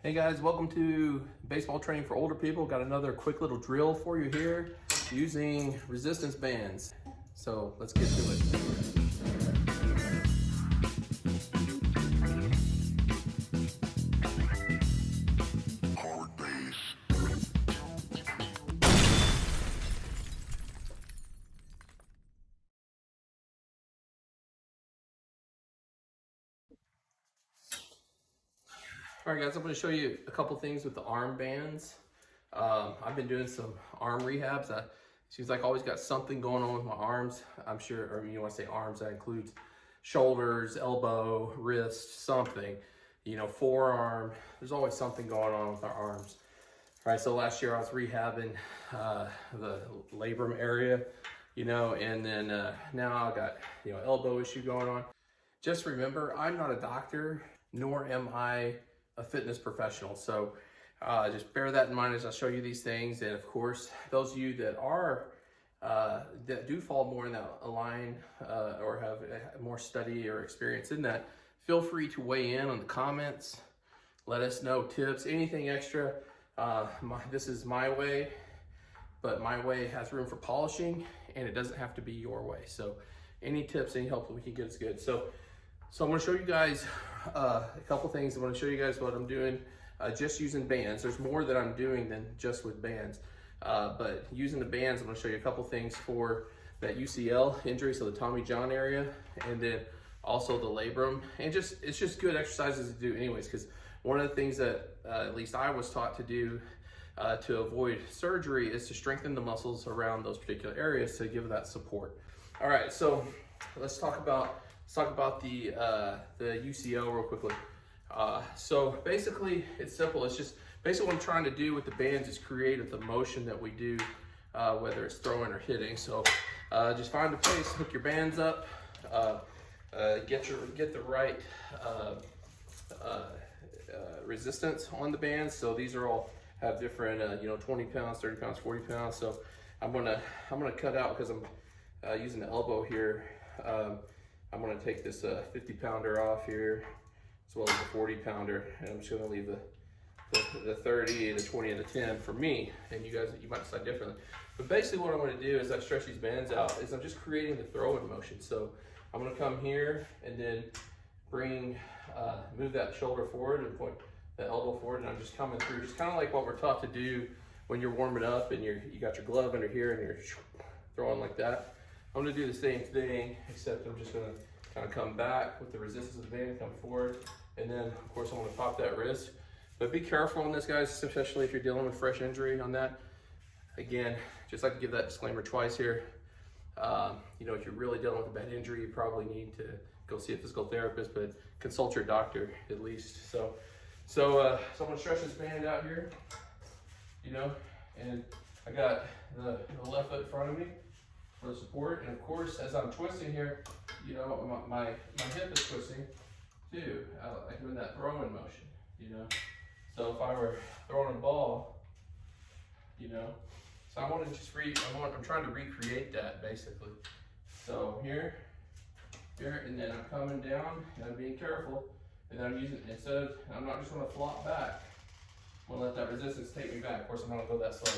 Hey guys, welcome to baseball training for older people. Got another quick little drill for you here using resistance bands. So let's get to it. All right guys, I'm going to show you a couple things with the arm bands. I've been doing some arm rehabs. Seems like I always got something going on with my arms. I'm sure, or you want to say arms, that includes shoulders, elbow, wrist, something. You know, forearm. There's always something going on with our arms. All right, so last year I was rehabbing the labrum area, you know, and then now I got, you know, elbow issue going on. Just remember, I'm not a doctor, nor am I a fitness professional. So just bear that in mind as I show you these things. And of course, those of you that are, that do fall more in that line or have more study or experience in that, feel free to weigh in on the comments. Let us know tips, anything extra. This is my way, but my way has room for polishing and it doesn't have to be your way. So any tips, any help that we can get is good. So I'm going to show you guys a couple things. I'm going to show you guys what I'm doing just using bands. There's more that I'm doing than just with bands, but using the bands, I'm going to show you a couple things for that UCL injury, so the Tommy John area, and then also the labrum. And it's just good exercises to do anyways, because one of the things that at least I was taught to do to avoid surgery is to strengthen the muscles around those particular areas to give that support. All right, so let's talk about the UCL real quickly. So basically, it's simple. It's just basically what I'm trying to do with the bands is create the motion that we do, whether it's throwing or hitting. So just find a place, hook your bands up, get the right resistance on the bands. So these are all have different, you know, 20 pounds, 30 pounds, 40 pounds. So I'm gonna cut out because I'm using the elbow here. I'm going to take this 50 pounder off here, as well as the 40 pounder, and I'm just going to leave the 30, the 20, and the 10 for me, and you guys, you might decide differently. But basically what I'm going to do is I stretch these bands out, is I'm just creating the throw-in motion. So I'm going to come here and then move that shoulder forward and point the elbow forward, and I'm just coming through, just kind of like what we're taught to do when you're warming up and you got your glove under here and you're throwing like that. I'm going to do the same thing, except I'm just going to kind of come back with the resistance of the band, come forward, and then of course I'm going to pop that wrist. But be careful on this, guys, especially if you're dealing with fresh injury on that. Again, just like to give that disclaimer twice here. You know, if you're really dealing with a bad injury, you probably need to go see a physical therapist, but consult your doctor at least. So I'm going to stretch this band out here, you know, and I got the left foot in front of me for support, and of course as I'm twisting here, you know, my hip is twisting too, like doing that throwing motion, you know. So if I were throwing a ball, you know, so I want to just I'm trying to recreate that basically. So here, and then I'm coming down and I'm being careful, and then I'm using, I'm not just going to flop back, I'm going to let that resistance take me back. Of course I'm not going to go that slow,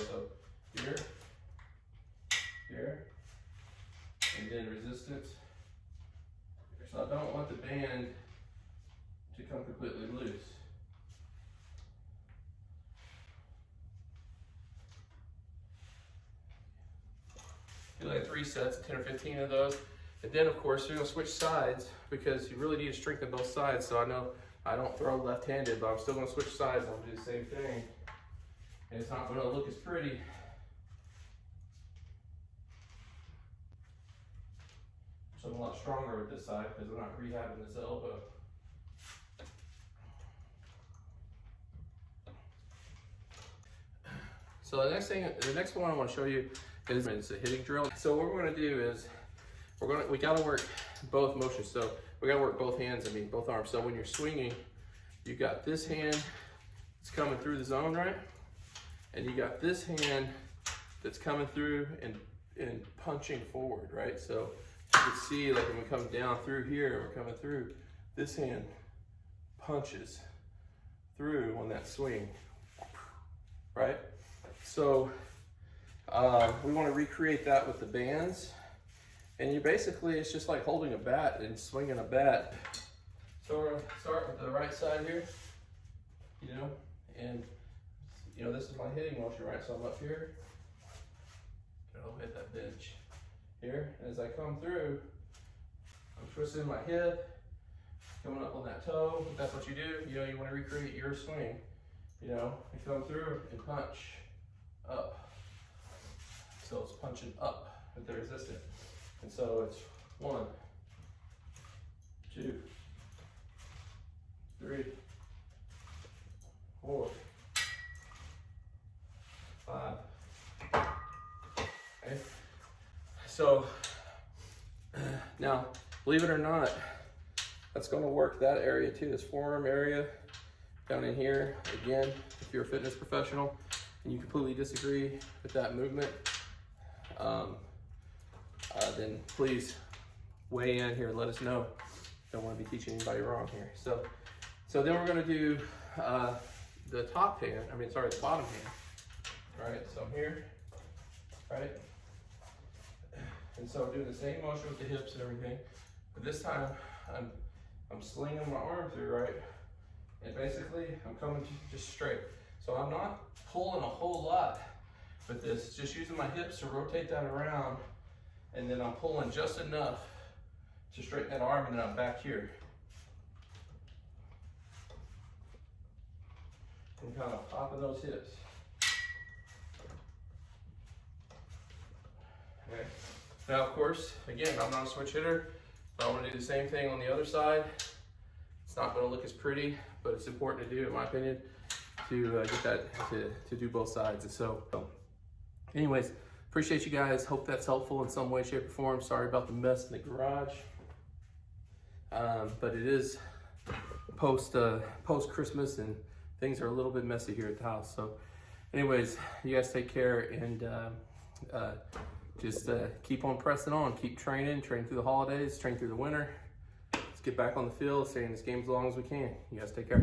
so here, and then resistance. So I don't want the band to come completely loose. Do like 3 sets, 10 or 15 of those. And then of course you're gonna switch sides because you really need to strengthen both sides. So I know I don't throw left-handed, but I'm still gonna switch sides. I'm gonna do the same thing. And it's not gonna look as pretty. So I'm a lot stronger with this side because I'm not rehabbing this elbow. So the next one I want to show you is a hitting drill. So what we're going to do is we got to work both motions. So we got to work both hands. I mean both arms. So when you're swinging, you got this hand that's coming through the zone, right? And you got this hand that's coming through and punching forward, right? So you can see, like when we come down through here, we're coming through, this hand punches through on that swing, right? So we want to recreate that with the bands. And you basically, it's just like holding a bat and swinging a bat. So we're gonna start with the right side here, you know, and you know, this is my hitting motion, right? So I'm up here, I'll hit that bench here. And as I come through, I'm twisting my hip, coming up on that toe. If that's what you do, you know, you want to recreate your swing, you know, and come through and punch up. So it's punching up with the resistance. And so it's 1, 2, 3, 4, 5. Okay. So now, believe it or not, that's going to work that area too, this forearm area down in here. Again, if you're a fitness professional and you completely disagree with that movement, then please weigh in here. Let us know. Don't want to be teaching anybody wrong here. So then we're going to do the top hand. The bottom hand. Right. So I'm here. Right. And so I'm doing the same motion with the hips and everything, but this time I'm slinging my arm through, right? And basically I'm coming just straight. So I'm not pulling a whole lot with this, just using my hips to rotate that around. And then I'm pulling just enough to straighten that arm, and then I'm back here. And kind of popping those hips. Okay. Now, of course, again, I'm not a switch hitter, but I want to do the same thing on the other side. It's not going to look as pretty, but it's important to do, in my opinion, to get that to do both sides. And so, anyways. Appreciate you guys. Hope that's helpful in some way, shape, or form. Sorry about the mess in the garage. But it is post Christmas and things are a little bit messy here at the house. So anyways, you guys take care and just keep on pressing on. Keep training through the holidays, train through the winter. Let's get back on the field, stay in this game as long as we can. You guys take care.